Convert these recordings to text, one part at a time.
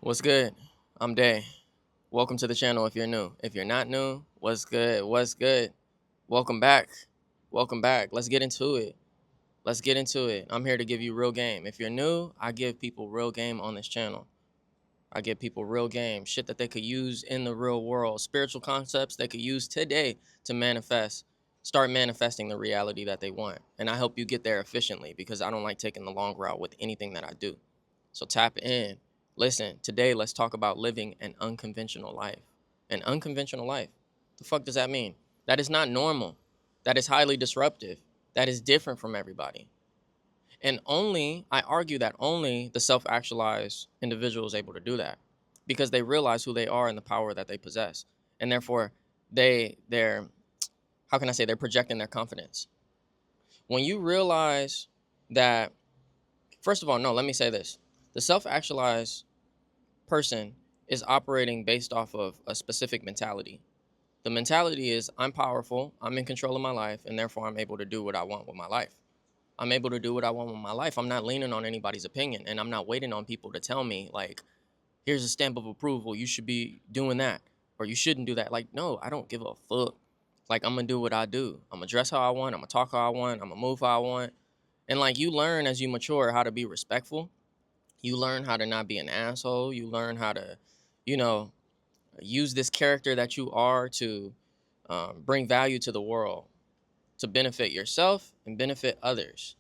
What's good? I'm Day. Welcome to the channel if you're new. If you're not new, what's good? What's good? Welcome back. Welcome back. Let's get into it. Let's get into it. I'm here to give you real game. If you're new, I give people real game on this channel. I give people real game, shit that they could use in the real world, spiritual concepts they could use today to start manifesting the reality that they want. And I help you get there efficiently because I don't like taking the long route with anything that I do. So tap in. Listen, today let's talk about living an unconventional life. An unconventional life. The fuck does that mean? That is not normal. That is highly disruptive. That is different from everybody. And I argue that only the self actualized individual is able to do that because they realize who they are and the power that they possess. And therefore, they're, how can I say, they're projecting their confidence. When you realize that, first of all, no, let me say this: the self actualized person is operating based off of a specific mentality. The mentality is I'm powerful, I'm in control of my life, and therefore I'm able to do what I want with my life. I'm able to do what I want with my life. I'm not leaning on anybody's opinion, and I'm not waiting on people to tell me, like, here's a stamp of approval. You should be doing that, or you shouldn't do that. Like, no, I don't give a fuck. Like, I'm gonna do what I do. I'm gonna dress how I want. I'm gonna talk how I want. I'm gonna move how I want. And like, you learn as you mature how to be respectful. You learn how to not be an asshole. You learn how to, you know, use this character that you are to bring value to the world, to benefit yourself and benefit others.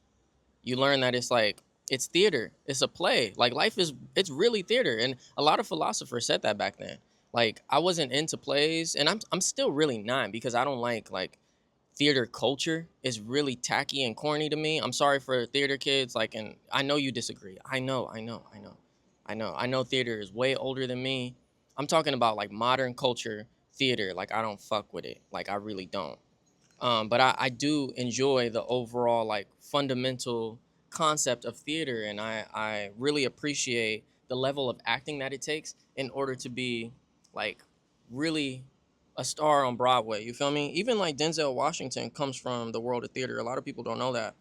You learn that it's theater, it's a play. Like, it's really theater. And a lot of philosophers said that back then. Like, I wasn't into plays, and I'm still really not, because I don't like theater culture is really tacky and corny to me. I'm sorry for theater kids, like, and I know you disagree. I know theater is way older than me. I'm talking about like modern culture theater. Like, I don't fuck with it. Like, I really don't. But I do enjoy the overall like fundamental concept of theater, and I really appreciate the level of acting that it takes in order to be like really a star on Broadway. You feel me? Even like Denzel Washington comes from the world of theater. A lot of people don't know that.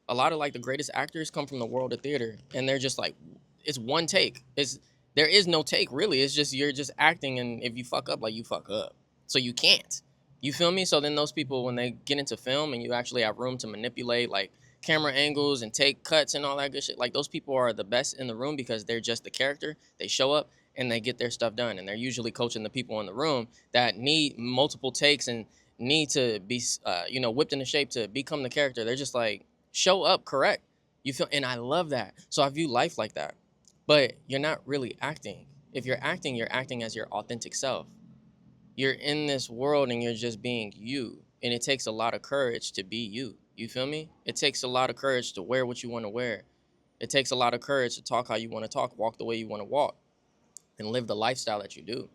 A lot of like the greatest actors come from the world of theater, and they're just like, it's one take. There is no take really. It's just you're just acting, and if you fuck up, like, you fuck up, so you can't. You feel me? So then those people, when they get into film and you actually have room to manipulate like camera angles and take cuts and all that good shit, like, those people are the best in the room because they're just the character. They show up and they get their stuff done, and they're usually coaching the people in the room that need multiple takes and need to be whipped into shape to become the character. They're just like, show up correct. You feel, and I love that. So I view life like that. But you're not really acting. If you're acting as your authentic self. You're in this world and you're just being you. And it takes a lot of courage to be you. You feel me? It takes a lot of courage to wear what you want to wear. It takes a lot of courage to talk how you want to talk, walk the way you want to walk, and live the lifestyle that you do.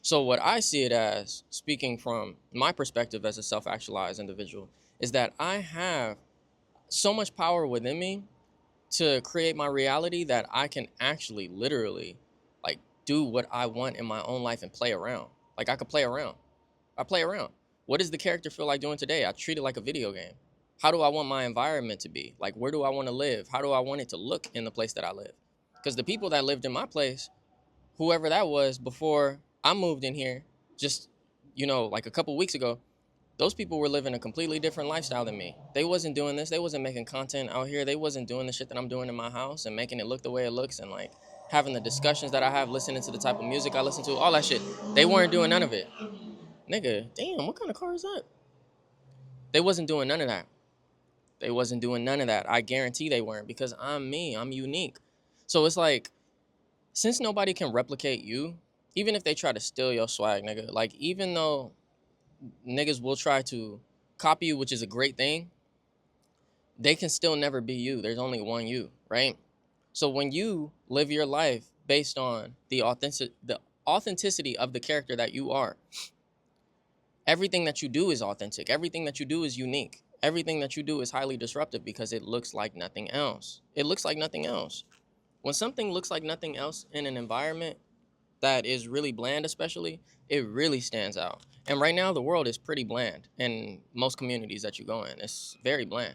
So what I see it as, speaking from my perspective as a self-actualized individual, is that I have so much power within me to create my reality that I can actually literally like do what I want in my own life and play around. Like, I could play around. I play around. What does the character feel like doing today? I treat it like a video game. How do I want my environment to be? Like, where do I want to live? How do I want it to look in the place that I live? Because the people that lived in my place, whoever that was before I moved in here, just, like a couple weeks ago, those people were living a completely different lifestyle than me. They wasn't doing this. They wasn't making content out here. They wasn't doing the shit that I'm doing in my house and making it look the way it looks, and like having the discussions that I have, listening to the type of music I listen to, all that shit. They weren't doing none of it. Nigga, damn, what kind of car is that? They wasn't doing none of that. They wasn't doing none of that. I guarantee they weren't, because I'm me. I'm unique. So it's like, since nobody can replicate you, even if they try to steal your swag, nigga, like, even though niggas will try to copy you, which is a great thing, they can still never be you. There's only one you, right? So when you live your life based on the authenticity of the character that you are, everything that you do is authentic. Everything that you do is unique. Everything that you do is highly disruptive because it looks like nothing else. It looks like nothing else. When something looks like nothing else in an environment that is really bland, especially, it really stands out. And right now, the world is pretty bland in most communities that you go in. It's very bland.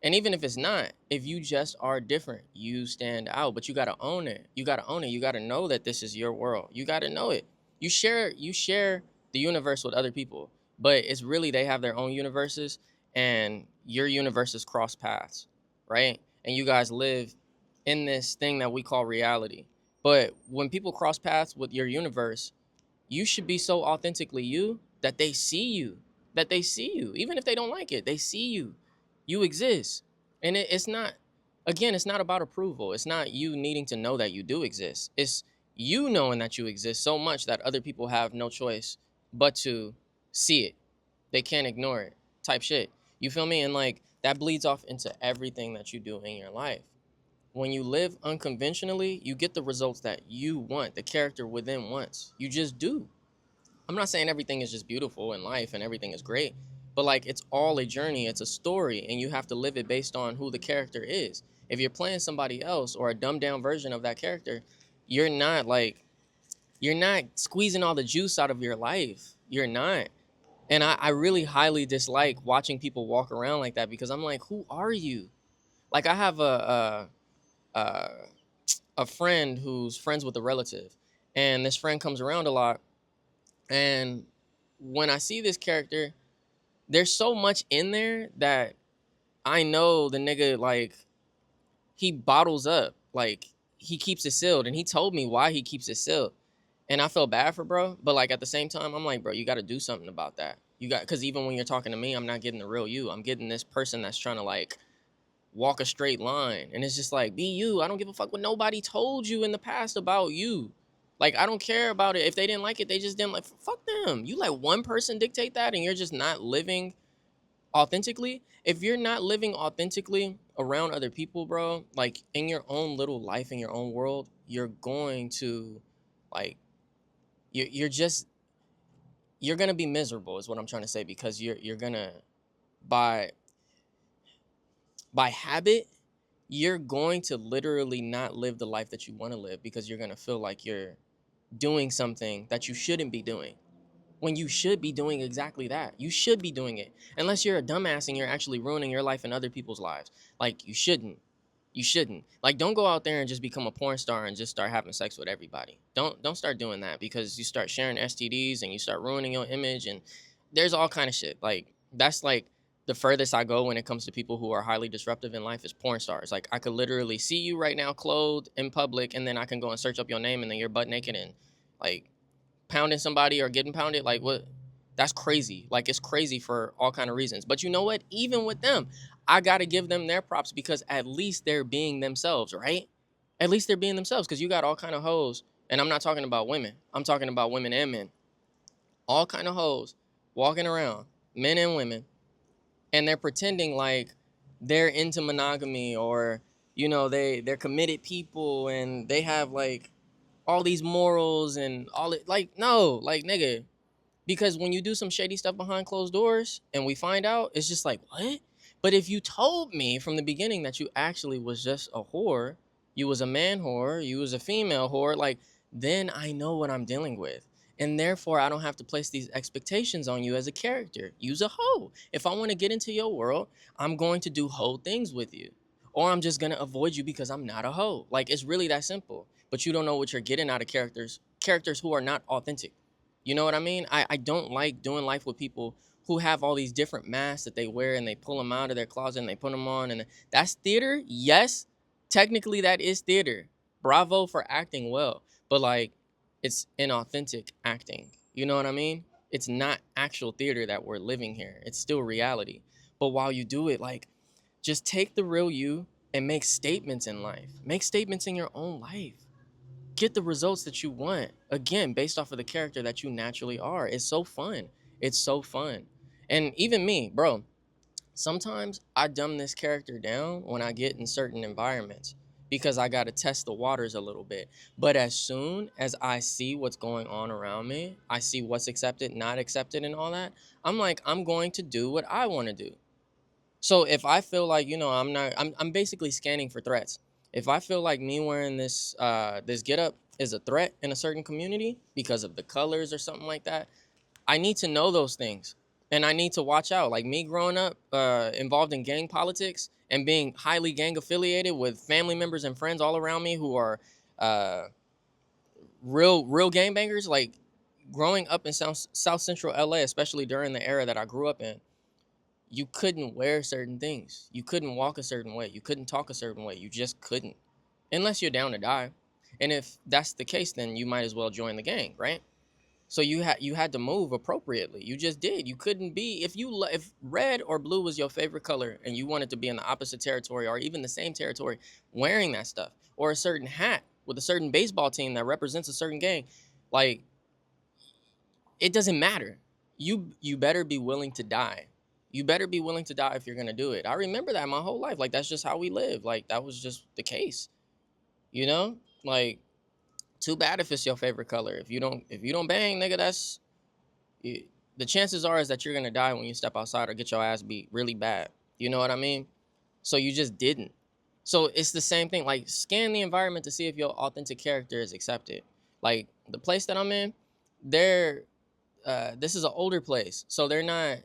And even if it's not, if you just are different, you stand out. But you gotta own it. You gotta own it. You gotta know that this is your world. You gotta know it. You share the universe with other people, but it's really they have their own universes, and your universes cross paths, right? And you guys live in this thing that we call reality. But when people cross paths with your universe, you should be so authentically you that they see you, even if they don't like it, they see you, you exist. And it's not, again, it's not about approval. It's not you needing to know that you do exist. It's you knowing that you exist so much that other people have no choice but to see it. They can't ignore it, type shit. You feel me? And like that bleeds off into everything that you do in your life. When you live unconventionally, you get the results that you want, the character within wants. You just do. I'm not saying everything is just beautiful in life and everything is great, but like it's all a journey, it's a story, and you have to live it based on who the character is. If you're playing somebody else or a dumbed down version of that character, you're not like you're not squeezing all the juice out of your life. You're not. And I really highly dislike watching people walk around like that because I'm like, who are you? Like I have a a friend who's friends with a relative, and this friend comes around a lot, and when I see this character, there's so much in there that I know the nigga like he bottles up, like he keeps it sealed, and he told me why he keeps it sealed, and I feel bad for bro, but like at the same time, I'm like, bro, you got to do something about that. You got because even when you're talking to me, I'm not getting the real you. I'm getting this person that's trying to like walk a straight line, and it's just like be you. I don't give a fuck what nobody told you in the past about you. Like I don't care about it. If they didn't like it, they just didn't like. Fuck them. You let one person dictate that, and you're just not living authentically. If you're not living authentically around other people, bro, like in your own little life, in your own world, you're going to like you're just you're gonna be miserable is what I'm trying to say, because you're gonna by by habit you're going to literally not live the life that you want to live because you're going to feel like you're doing something that you shouldn't be doing when you should be doing exactly that. You should be doing it unless you're a dumbass and you're actually ruining your life and other people's lives. Like you shouldn't like don't go out there and just become a porn star and just start having sex with everybody. Don't start doing that, because you start sharing STDs and you start ruining your image, and there's all kind of shit. Like that's like the furthest I go when it comes to people who are highly disruptive in life is porn stars. Like I could literally see you right now clothed in public, and then I can go and search up your name, and then you're butt naked and like pounding somebody or getting pounded. Like what? That's crazy. Like it's crazy for all kind of reasons. But you know what? Even with them, I gotta give them their props because at least they're being themselves, right? At least they're being themselves, because you got all kind of hoes, and I'm not talking about women. I'm talking about women and men. All kind of hoes walking around, men and women, and they're pretending like they're into monogamy, or they're committed people and they have like all these morals and all it. Like no, like nigga, because when you do some shady stuff behind closed doors and we find out, it's just like, what? But if you told me from the beginning that you actually was just a whore, you was a man whore, you was a female whore, like, then I know what I'm dealing with. And therefore, I don't have to place these expectations on you as a character. Use a hoe. If I want to get into your world, I'm going to do hoe things with you. Or I'm just going to avoid you because I'm not a hoe. Like, it's really that simple. But you don't know what you're getting out of characters who are not authentic. You know what I mean? I don't like doing life with people who have all these different masks that they wear, and they pull them out of their closet and they put them on. And that's theater. Yes, technically that is theater. Bravo for acting well. But like, it's inauthentic acting. You know what I mean? It's not actual theater that we're living here. It's still reality. But while you do it, like, just take the real you and make statements in life. Make statements in your own life. Get the results that you want, again, based off of the character that you naturally are. It's so fun. It's so fun. And even me, bro, sometimes I dumb this character down when I get in certain environments because I got to test the waters a little bit. But as soon as I see what's going on around me, I see what's accepted, not accepted, and all that, I'm like, I'm going to do what I want to do. So if I feel like, I'm basically scanning for threats. If I feel like me wearing this getup is a threat in a certain community because of the colors or something like that, I need to know those things, and I need to watch out. Like me growing up involved in gang politics, and being highly gang affiliated with family members and friends all around me who are uh, real gangbangers. Like growing up in South Central LA, especially during the era that I grew up in, you couldn't wear certain things. You couldn't walk a certain way. You couldn't talk a certain way. You just couldn't, unless you're down to die. And if that's the case, then you might as well join the gang, right? So you had to move appropriately. You just did. You couldn't be if red or blue was your favorite color and you wanted to be in the opposite territory or even the same territory wearing that stuff, or a certain hat with a certain baseball team that represents a certain gang, like it doesn't matter. You better be willing to die. You better be willing to die if you're gonna do it. I remember that my whole life. Like that's just how we live. Like that was just the case. You know? Like too bad if it's your favorite color. If you don't bang, nigga, that's the chances are is that you're gonna die when you step outside or get your ass beat really bad. You know what I mean? So you just didn't. So it's the same thing. Like scan the environment to see if your authentic character is accepted. Like the place that I'm in, they're this is an older place, so they're not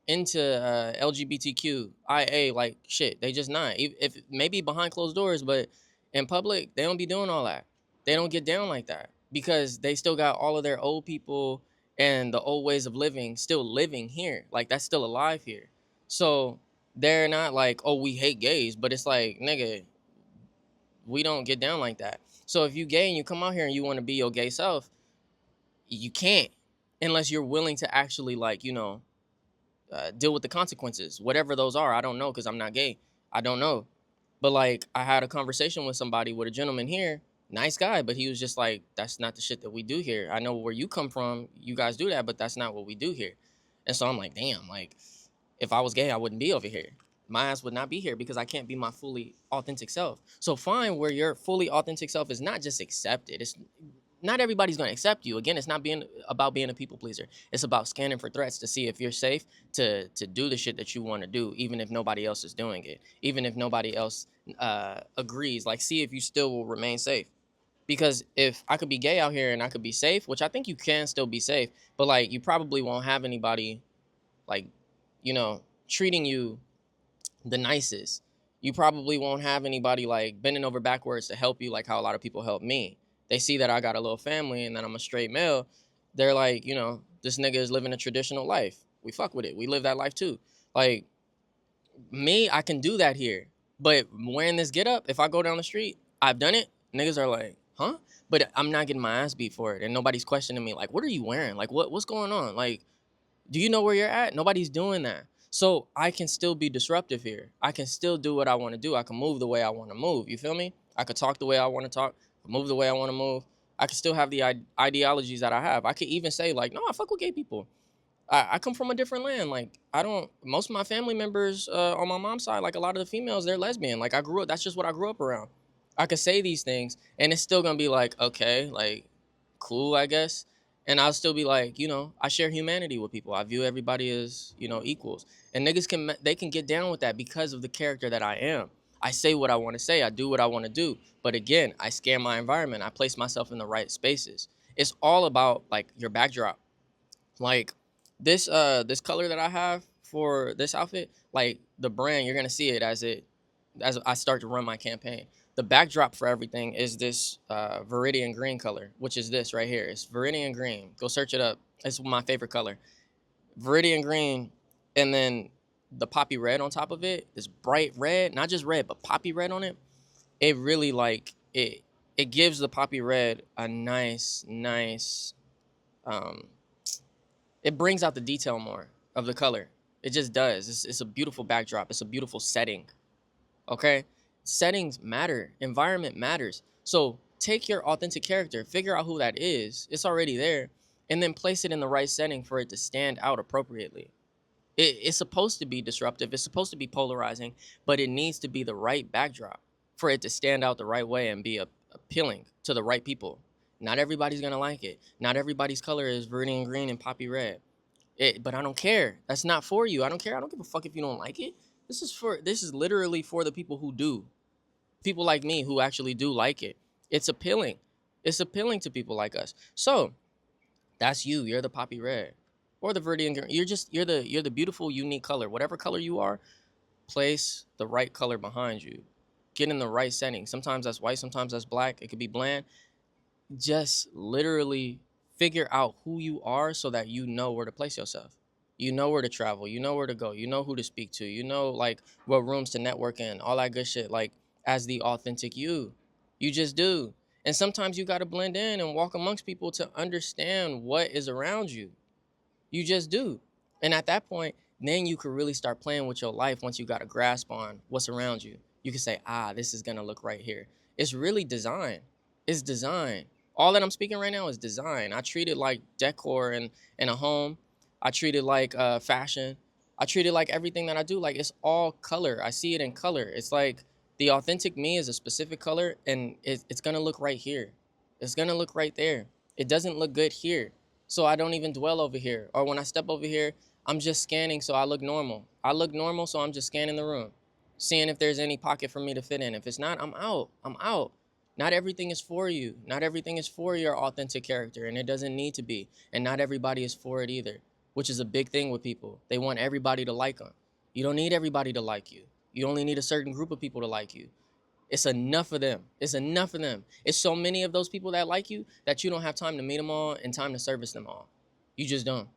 into LGBTQIA like shit. They just not. If maybe behind closed doors, but in public, they don't be doing all that. They don't get down like that because they still got all of their old people and the old ways of living still living here. Like that's still alive here. So they're not like, oh, we hate gays, but it's like, nigga, we don't get down like that. So if you gay and you come out here and you want to be your gay self, you can't unless you're willing to actually like, deal with the consequences, whatever those are. I don't know because I'm not gay. I don't know. But like, I had a conversation with somebody, with a gentleman here, nice guy, but he was just like, that's not the shit that we do here. I know where you come from, you guys do that, but that's not what we do here. And so I'm like, damn, like, if I was gay, I wouldn't be over here. My ass would not be here because I can't be my fully authentic self. So find where your fully authentic self is not just accepted. It's not everybody's going to accept you. Again, it's not being about being a people pleaser. It's about scanning for threats to see if you're safe to do the shit that you want to do, even if nobody else is doing it, even if nobody else agrees. Like, see if you still will remain safe. Because if I could be gay out here and I could be safe, which I think you can still be safe, but like you probably won't have anybody like, treating you the nicest. You probably won't have anybody like bending over backwards to help you like how a lot of people help me. They see that I got a little family and that I'm a straight male. They're like, this nigga is living a traditional life. We fuck with it. We live that life too. Like me, I can do that here. But wearing this get up, if I go down the street, I've done it. Niggas are like, huh? But I'm not getting my ass beat for it. And nobody's questioning me. Like, what are you wearing? Like, what's going on? Like, do you know where you're at? Nobody's doing that. So I can still be disruptive here. I can still do what I want to do. I can move the way I want to move. You feel me? I could talk the way I want to talk, move the way I want to move. I can still have the ideologies that I have. I could even say like, no, I fuck with gay people. I come from a different land. Like I don't. Most of my family members on my mom's side, like a lot of the females, they're lesbian. Like I grew up. That's just what I grew up around. I could say these things, and it's still gonna be like, okay, like, cool, I guess. And I'll still be like, I share humanity with people. I view everybody as, equals. And niggas they can get down with that because of the character that I am. I say what I want to say. I do what I want to do. But again, I scan my environment. I place myself in the right spaces. It's all about like your backdrop. Like this color that I have for this outfit, like the brand, you're gonna see it as I start to run my campaign. The backdrop for everything is this Viridian green color, which is this right here. It's Viridian green. Go search it up. It's my favorite color. Viridian green, and then the poppy red on top of it, this bright red, not just red, but poppy red on it. It really like it gives the poppy red a nice um it brings out the detail more of the color. It just does. It's a beautiful backdrop. It's a beautiful setting. Okay? Settings matter. Environment matters. So take your authentic character, figure out who that is. It's already there. And then place it in the right setting for it to stand out appropriately. It's supposed to be disruptive. It's supposed to be polarizing, but it needs to be the right backdrop for it to stand out the right way and be appealing to the right people. Not everybody's gonna like it. Not everybody's color is Viridian green and poppy red. But I don't care. That's not for you. I don't care. I don't give a fuck if you don't like it. This is literally for the people who do. People like me who actually do like it. It's appealing. It's appealing to people like us. So that's you. You're the poppy red or the Viridian green. You're the beautiful, unique color. Whatever color you are, place the right color behind you. Get in the right setting. Sometimes that's white, sometimes that's black. It could be bland. Just literally figure out who you are so that you know where to place yourself. You know where to travel. You know where to go. You know who to speak to. You know, like, what rooms to network in, all that good shit. Like, as the authentic you. You just do. And sometimes you got to blend in and walk amongst people to understand what is around you. You just do. And at that point, then you could really start playing with your life once you got a grasp on what's around you. You can say, this is going to look right here. It's really design. It's design. All that I'm speaking right now is design. I treat it like decor in a home. I treat it like fashion. I treat it like everything that I do. Like, it's all color. I see it in color. It's like the authentic me is a specific color, and it's going to look right here. It's going to look right there. It doesn't look good here. So I don't even dwell over here. Or when I step over here, I'm just scanning so I look normal. I look normal, so I'm just scanning the room, seeing if there's any pocket for me to fit in. If it's not, I'm out. I'm out. Not everything is for you. Not everything is for your authentic character, and it doesn't need to be. And not everybody is for it either, which is a big thing with people. They want everybody to like them. You don't need everybody to like you. You only need a certain group of people to like you. It's enough of them. It's enough of them. It's so many of those people that like you that you don't have time to meet them all and time to service them all. You just don't.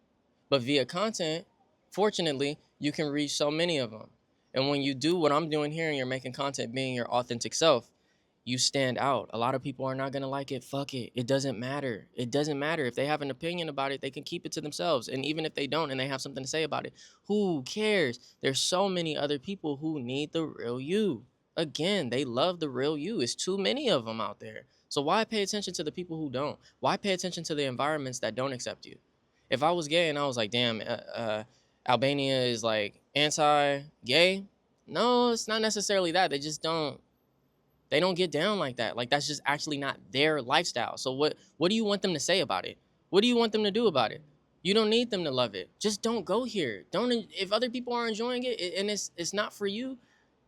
But via content, fortunately, you can reach so many of them. And when you do what I'm doing here and you're making content being your authentic self, you stand out. A lot of people are not going to like it. Fuck it. It doesn't matter. It doesn't matter. If they have an opinion about it, they can keep it to themselves. And even if they don't and they have something to say about it, who cares? There's so many other people who need the real you. Again, they love the real you. It's too many of them out there. So why pay attention to the people who don't? Why pay attention to the environments that don't accept you? If I was gay and I was like, damn, Albania is like anti-gay, no, it's not necessarily that. They don't get down like that. Like, that's just actually not their lifestyle. So what do you want them to say about it? What do you want them to do about it? You don't need them to love it. Just don't go here. Don't If other people are enjoying it and it's not for you,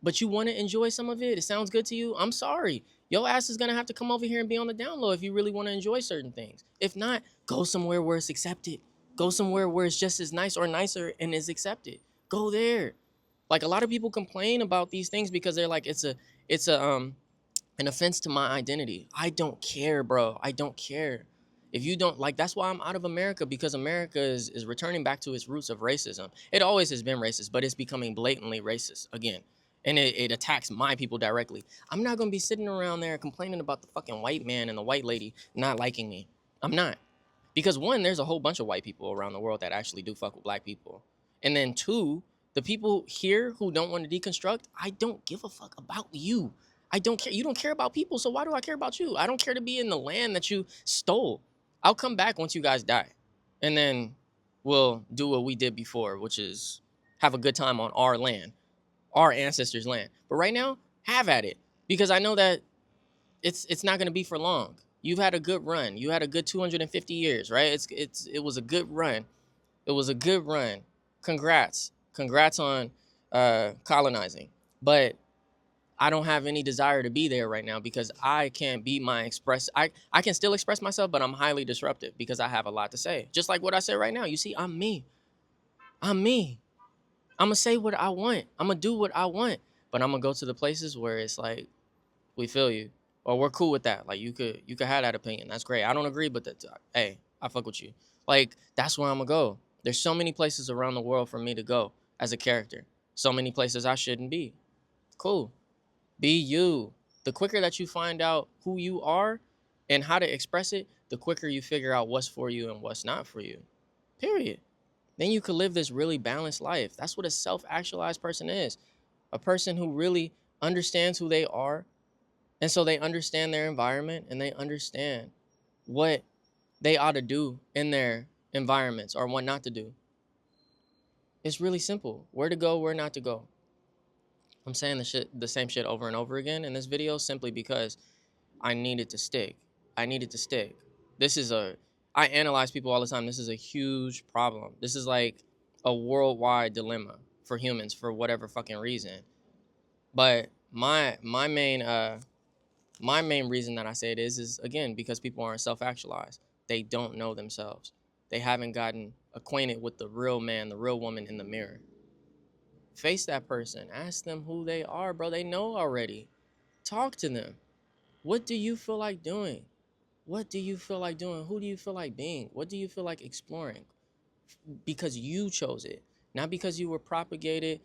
but you want to enjoy some of it, it sounds good to you, I'm sorry. Your ass is gonna have to come over here and be on the down low if you really want to enjoy certain things. If not, go somewhere where it's accepted. Go somewhere where it's just as nice or nicer and is accepted. Go there. Like, a lot of people complain about these things because they're like, it's a an offense to my identity. I don't care, bro. I don't care. If you don't like, that's why I'm out of America, because America is returning back to its roots of racism. It always has been racist, but it's becoming blatantly racist again. And it attacks my people directly. I'm not gonna be sitting around there complaining about the fucking white man and the white lady not liking me. I'm not. Because one, there's a whole bunch of white people around the world that actually do fuck with black people. And then two, the people here who don't want to deconstruct, I don't give a fuck about you. I don't care. You don't care about people, so why do I care about you? I don't care to be in the land that you stole. I'll come back once you guys die. And then we'll do what we did before, which is have a good time on our land, our ancestors' land. But right now, have at it. Because I know that it's not going to be for long. You've had a good run. You had a good 250 years, right? It was a good run. It was a good run. Congrats on colonizing. But I don't have any desire to be there right now because I can't be my express. I can still express myself, but I'm highly disruptive because I have a lot to say. Just like what I said right now. You see, I'm me. I'm me. I'm going to say what I want. I'm going to do what I want. But I'm going to go to the places where it's like, we feel you. Or we're cool with that. Like, you could have that opinion. That's great. I don't agree, but hey, I fuck with you. Like, that's where I'm going to go. There's so many places around the world for me to go as a character. So many places I shouldn't be. Cool. Be you. The quicker that you find out who you are and how to express it, the quicker you figure out what's for you and what's not for you. Period. Then you could live this really balanced life. That's what a self-actualized person is. A person who really understands who they are, and so they understand their environment and they understand what they ought to do in their environments or what not to do. It's really simple. Where to go, where not to go. I'm saying the same shit over and over again in this video simply because I needed to stick. I needed to stick. I analyze people all the time. This is a huge problem. This is like a worldwide dilemma for humans for whatever fucking reason. But my main reason that I say it is again because people aren't self-actualized. They don't know themselves. They haven't gotten acquainted with the real man, the real woman in the mirror. Face that person. Ask them who they are, bro. They know already. Talk to them. What do you feel like doing? What do you feel like doing? Who do you feel like being? What do you feel like exploring? Because you chose it, not because you were propagated.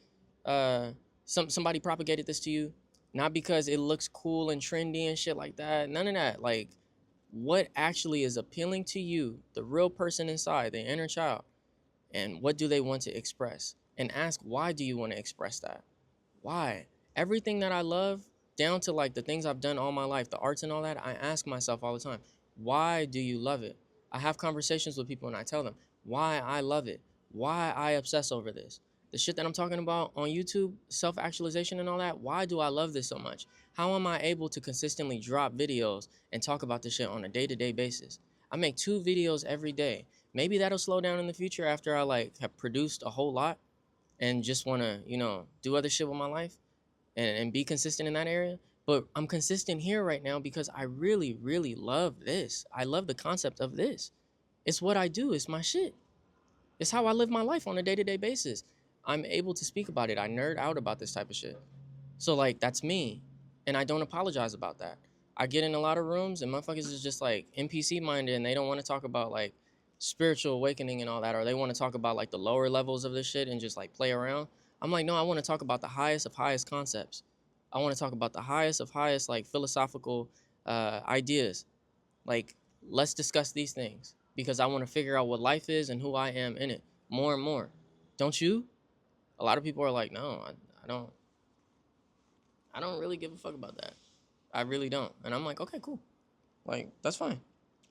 Somebody propagated this to you, not because it looks cool and trendy and shit like that. None of that. Like, what actually is appealing to you, the real person inside, the inner child, and what do they want to express? And ask, why do you want to express that? Why? Everything that I love, down to like the things I've done all my life, the arts and all that, I ask myself all the time, why do you love it? I have conversations with people and I tell them why I love it, why I obsess over this. The shit that I'm talking about on YouTube, self actualization and all that, why do I love this so much? How am I able to consistently drop videos and talk about this shit on a day to day basis? I make 2 videos every day. Maybe that'll slow down in the future after I like have produced a whole lot and just want to, do other shit with my life and be consistent in that area. But I'm consistent here right now because I really, really love this. I love the concept of this. It's what I do, it's my shit. It's how I live my life on a day to day basis. I'm able to speak about it. I nerd out about this type of shit. So, like, that's me. And I don't apologize about that. I get in a lot of rooms and motherfuckers is just like NPC minded and they don't want to talk about like spiritual awakening and all that, or they want to talk about like the lower levels of this shit and just like play around. I'm like, no, I want to talk about the highest of highest concepts. I want to talk about the highest of highest like philosophical ideas. Like, let's discuss these things because I want to figure out what life is and who I am in it more and more. Don't you? A lot of people are like, no, I don't. I don't really give a fuck about that. I really don't. And I'm like, okay, cool. Like, that's fine.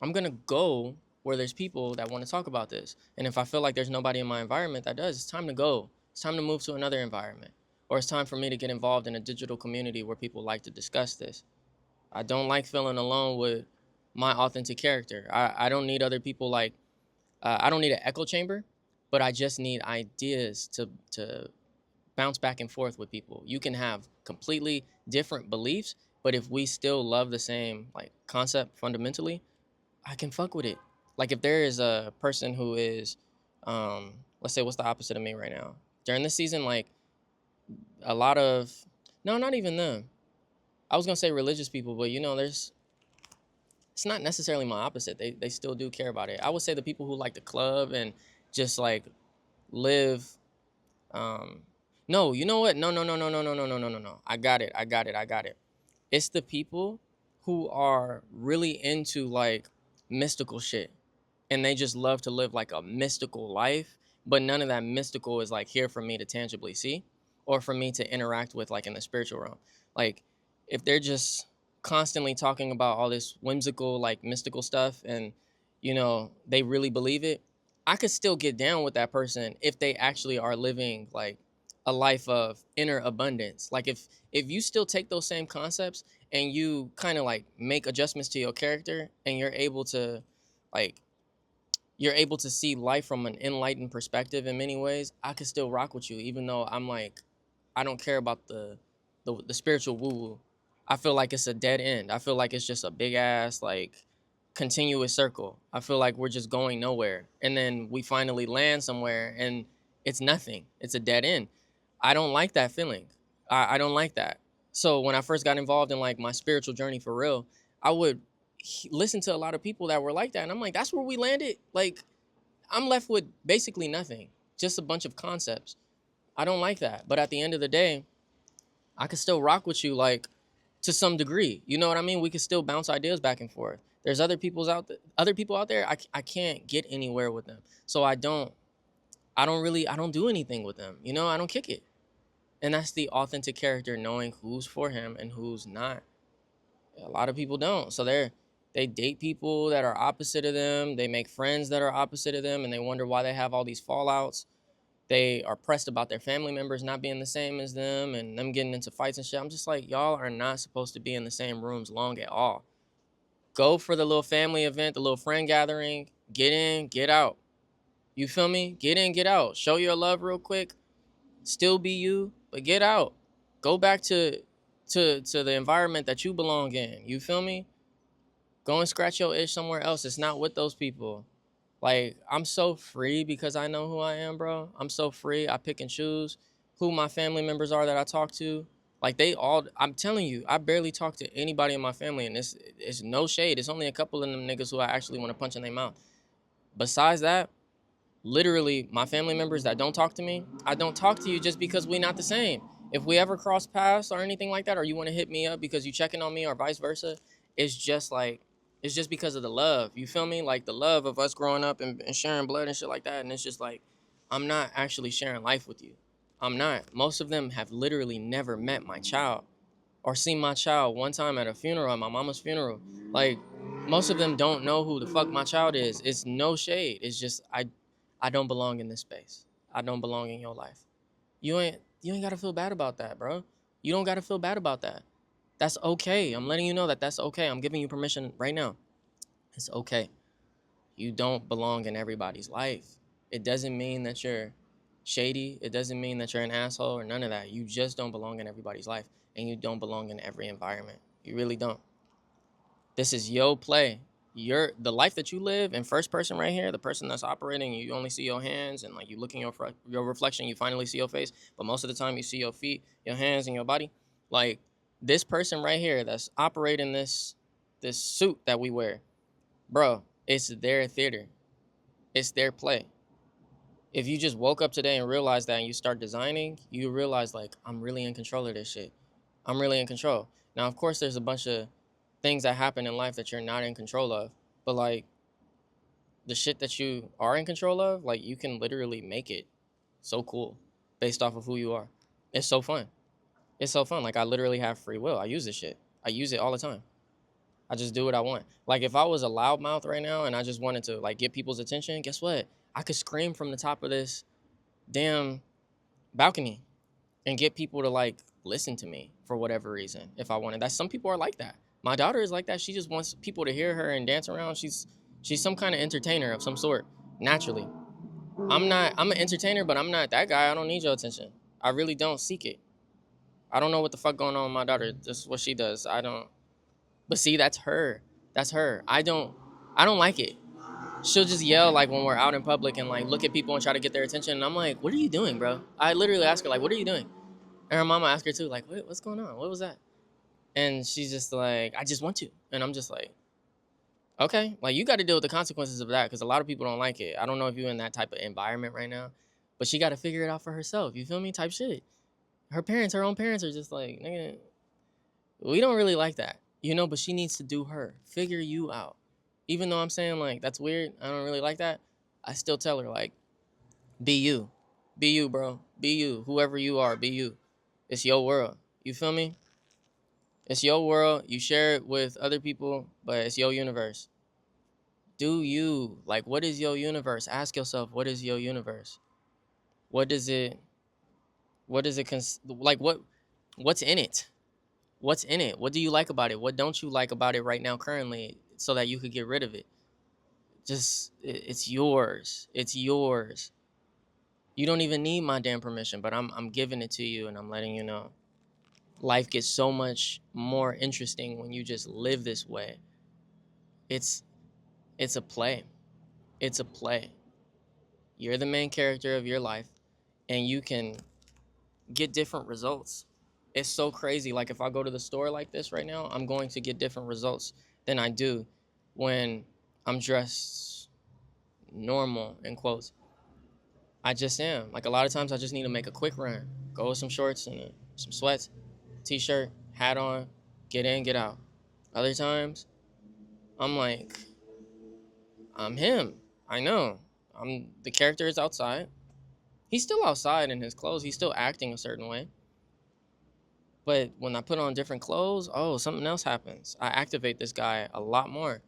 I'm gonna go where there's people that want to talk about this. And if I feel like there's nobody in my environment that does, it's time to go. It's time to move to another environment. Or it's time for me to get involved in a digital community where people like to discuss this. I don't like feeling alone with my authentic character. I don't need other people like I don't need an echo chamber, but I just need ideas to bounce back and forth with people. You can have completely different beliefs, but if we still love the same like concept fundamentally, I can fuck with it. Like if there is a person who is, let's say, what's the opposite of me right now? During this season, like a lot of, no, not even them. I was gonna say religious people, but there's, it's not necessarily my opposite. They still do care about it. I would say the people who like the club and just like live. Um, no, you know what? No, no, no, no, no, no, no, no, no, no, no. I got it. I got it. I got it. It's the people who are really into like mystical shit and they just love to live like a mystical life, but none of that mystical is like here for me to tangibly see or for me to interact with like in the spiritual realm. Like if they're just constantly talking about all this whimsical like mystical stuff and they really believe it, I could still get down with that person if they actually are living like a life of inner abundance. Like if you still take those same concepts and you kind of like make adjustments to your character and like you're able to see life from an enlightened perspective in many ways, I could still rock with you, even though I'm like, I don't care about the spiritual woo woo. I feel like it's a dead end. I feel like it's just a big ass like continuous circle. I feel like we're just going nowhere, and then we finally land somewhere, and it's nothing. It's a dead end. I don't like that feeling. I don't like that. So when I first got involved in like my spiritual journey for real, I would listen to a lot of people that were like that, and I'm like, that's where we landed. Like, I'm left with basically nothing, just a bunch of concepts. I don't like that. But at the end of the day, I could still rock with you, like to some degree. You know what I mean? We could still bounce ideas back and forth. There's other people out there. I can't get anywhere with them, so I don't do anything with them. I don't kick it, and that's the authentic character, knowing who's for him and who's not. A lot of people don't. So they date people that are opposite of them. They make friends that are opposite of them, and they wonder why they have all these fallouts. They are pressed about their family members not being the same as them and them getting into fights and shit. I'm just like, y'all are not supposed to be in the same rooms long at all. Go for the little family event, the little friend gathering. Get in, get out. You feel me? Get in, get out. Show your love real quick. Still be you, but get out. Go back to the environment that you belong in. You feel me? Go and scratch your itch somewhere else. It's not with those people. Like, I'm so free because I know who I am, bro. I'm so free. I pick and choose who my family members are that I talk to, like they all, I'm telling you, I barely talk to anybody in my family, and it's no shade. It's only a couple of them niggas who I actually want to punch in their mouth. Besides that, literally my family members that don't talk to me, I don't talk to you just because we not the same. If we ever cross paths or anything like that, or you want to hit me up because you checking on me or vice versa, it's just like, it's just because of the love. You feel me? Like the love of us growing up and sharing blood and shit like that. And it's just like, I'm not actually sharing life with you. I'm not. Most of them have literally never met my child or seen my child one time at a funeral, at my mama's funeral. Like, most of them don't know who the fuck my child is. It's no shade. It's just I don't belong in this space. I don't belong in your life. You ain't gotta feel bad about that, bro. You don't gotta feel bad about that. That's okay. I'm letting you know that that's okay. I'm giving you permission right now. It's okay. You don't belong in everybody's life. It doesn't mean that you're shady. It doesn't mean that you're an asshole or none of that. You just don't belong in everybody's life, and you don't belong in every environment. You really don't. This is your play. The life that you live in first person right here, the person that's operating, you only see your hands, and like you look in your reflection, you finally see your face, but most of the time you see your feet, your hands, and your body. Like this person right here that's operating this suit that we wear, bro, it's their theater. It's their play. If you just woke up today and realized that and you start designing, you realize like I'm really in control of this shit. I'm really in control. Now, of course, there's a bunch of things that happen in life that you're not in control of, but like the shit that you are in control of, like you can literally make it so cool based off of who you are. It's so fun. It's so fun. Like I literally have free will. I use this shit. I use it all the time. I just do what I want. Like if I was a loudmouth right now and I just wanted to like get people's attention, guess what? I could scream from the top of this damn balcony and get people to like listen to me for whatever reason if I wanted. That some people are like that. My daughter is like that. She just wants people to hear her and dance around. She's some kind of entertainer of some sort naturally. I'm not. I'm an entertainer, but I'm not that guy. I don't need your attention. I really don't seek it. I don't know what the fuck going on with my daughter. This is what she does. I don't. But see, that's her. That's her. I don't. I don't like it. She'll just yell like when we're out in public and like look at people and try to get their attention. And I'm like, what are you doing, bro? I literally ask her like, what are you doing? And her mama asked her too, like, what's going on? What was that? And she's just like, I just want to. And I'm just like, okay, like you got to deal with the consequences of that because a lot of people don't like it. I don't know if you're in that type of environment right now, but she got to figure it out for herself. You feel me? Type shit. Her own parents are just like, nigga, we don't really like that, you know, but she needs to do her, figure you out. Even though I'm saying like, that's weird, I don't really like that, I still tell her like, be you. Be you, bro. Be you. Whoever you are, be you. It's your world. You feel me? It's your world. You share it with other people, but it's your universe. Do you. Like, what is your universe? Ask yourself, what is your universe? What does it, like, what's in it? What's in it? What do you like about it? What don't you like about it right now, currently, so that you could get rid of it? Just, it's yours. It's yours. You don't even need my damn permission, but I'm giving it to you and I'm letting you know. Life gets so much more interesting when you just live this way. It's it's a play. It's a play. You're the main character of your life and you can get different results. It's so crazy. Like if I go to the store like this right now, I'm going to get different results than I do when I'm dressed normal in quotes. I just am. Like a lot of times I just need to make a quick run. Go with some shorts and some sweats, t-shirt, hat on, get in, get out. Other times I'm like, I'm him. I know. The character is outside. He's still outside in his clothes. He's still acting a certain way. But when I put on different clothes, oh, something else happens. I activate this guy a lot more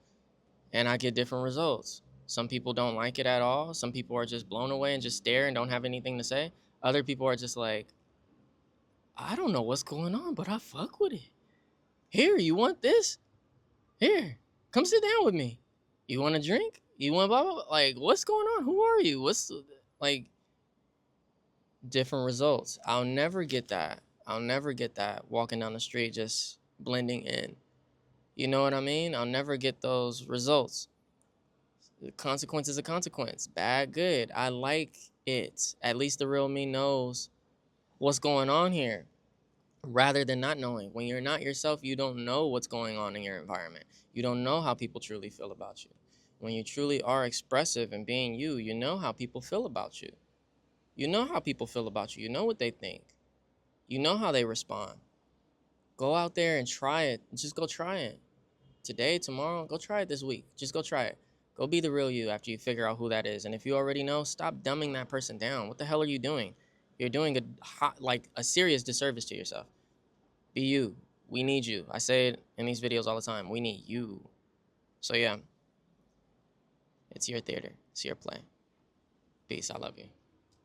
and I get different results. Some people don't like it at all. Some people are just blown away and just stare and don't have anything to say. Other people are just like, I don't know what's going on, but I fuck with it. Here, you want this? Here, come sit down with me. You want a drink? You want blah, blah, blah? Like, what's going on? Who are you? What's, like, different results. I'll never get that. I'll never get that walking down the street just blending in. You know what I mean? I'll never get those results. The consequence is a consequence. Bad, good. I like it. At least the real me knows what's going on here rather than not knowing. When you're not yourself, you don't know what's going on in your environment. You don't know how people truly feel about you. When you truly are expressive and being you, you know how people feel about you. You know how people feel about you. You know what they think. You know how they respond. Go out there and try it. Just go try it. Today, tomorrow, go try it this week. Just go try it. Go be the real you after you figure out who that is. And if you already know, stop dumbing that person down. What the hell are you doing? You're doing a serious disservice to yourself. Be you. We need you. I say it in these videos all the time. We need you. So yeah, it's your theater. It's your play. Peace. I love you.